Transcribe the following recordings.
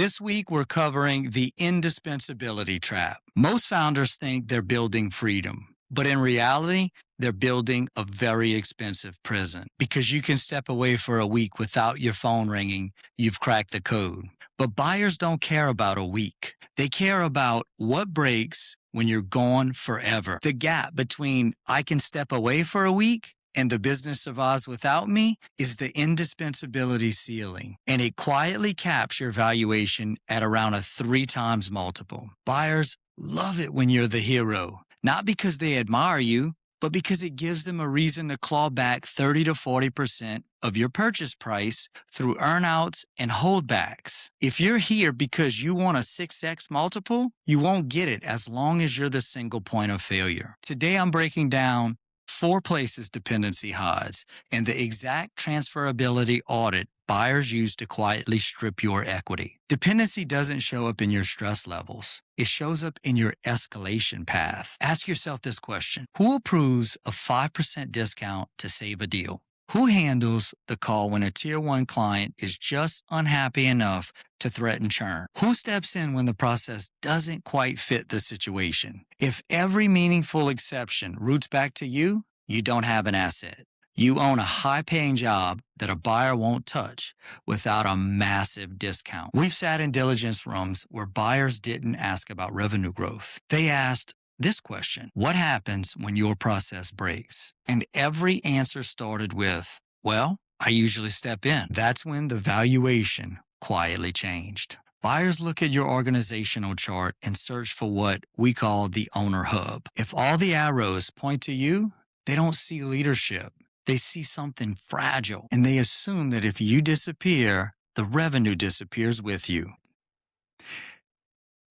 This week, we're covering the indispensability trap. Most founders think they're building freedom, but in reality, they're building a very expensive prison. Because you can step away for a week without your phone ringing, you've cracked the code. But buyers don't care about a week. They care about what breaks when you're gone forever. The gap between I can step away for a week and the business survives without me is the indispensability ceiling, and it quietly caps your valuation at around a 3 times multiple. Buyers love it when you're the hero, not because they admire you, but because it gives them a reason to claw back 30 to 40% of your purchase price through earnouts and holdbacks. If you're here because you want a 6x multiple, you won't get it as long as you're the single point of failure. Today, I'm breaking down 4 places dependency hides and the exact transferability audit buyers use to quietly strip your equity. Dependency doesn't show up in your stress levels. It shows up in your escalation path. Ask yourself this question. Who approves a 5% discount to save a deal? Who handles the call when a tier 1 client is just unhappy enough to threaten churn? Who steps in when the process doesn't quite fit the situation? If every meaningful exception roots back to you, you don't have an asset. You own a high-paying job that a buyer won't touch without a massive discount. We've sat in diligence rooms where buyers didn't ask about revenue growth. They asked this question: what happens when your process breaks? And every answer started with, well, I usually step in. That's when the valuation quietly changed. Buyers look at your organizational chart and search for what we call the owner hub. If all the arrows point to you, they don't see leadership. They see something fragile, and they assume that if you disappear, the revenue disappears with you.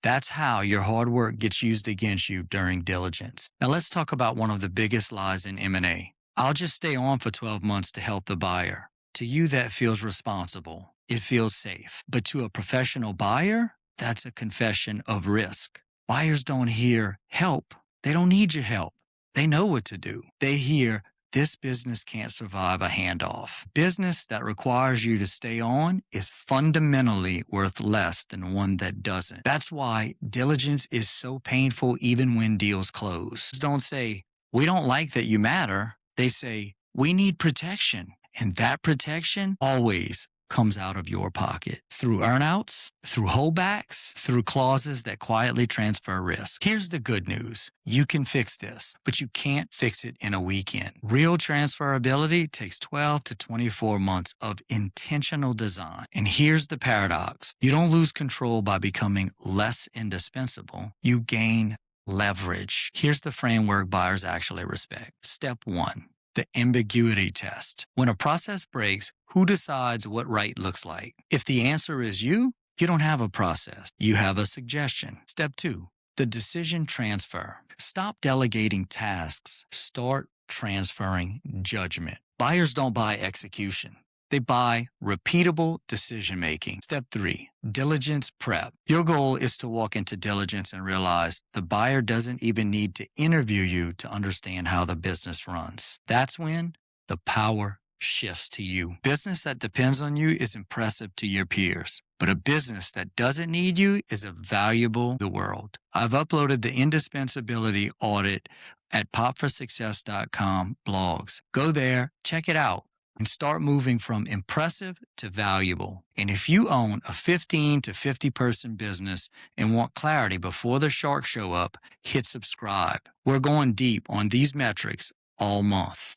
That's how your hard work gets used against you during diligence. Now let's talk about one of the biggest lies in M&A. I'll just stay on for 12 months to help the buyer. To you, that feels responsible. It feels safe. But to a professional buyer, that's a confession of risk. Buyers don't hear help. They don't need your help. They know what to do. They hear, this business can't survive a handoff. Business that requires you to stay on is fundamentally worth less than one that doesn't. That's why diligence is so painful even when deals close. Don't say, we don't like that you matter. They say, we need protection. And that protection always comes out of your pocket through earnouts, through holdbacks, through clauses that quietly transfer risk. Here's the good news. You can fix this, but you can't fix it in a weekend. Real transferability takes 12 to 24 months of intentional design. And here's the paradox. You don't lose control by becoming less indispensable. You gain leverage. Here's the framework buyers actually respect. Step 1. The ambiguity test. When a process breaks, who decides what right looks like? If the answer is you don't have a process. You have a suggestion. Step 2, the decision transfer. Stop delegating tasks. Start transferring judgment. Buyers don't buy execution. They buy repeatable decision-making. Step 3, diligence prep. Your goal is to walk into diligence and realize the buyer doesn't even need to interview you to understand how the business runs. That's when the power shifts to you. Business that depends on you is impressive to your peers, but a business that doesn't need you is valuable to the world. I've uploaded the indispensability audit at popforsuccess.com blogs. Go there, check it out, and start moving from impressive to valuable. And if you own a 15 to 50 person business and want clarity before the sharks show up, hit subscribe. We're going deep on these metrics all month.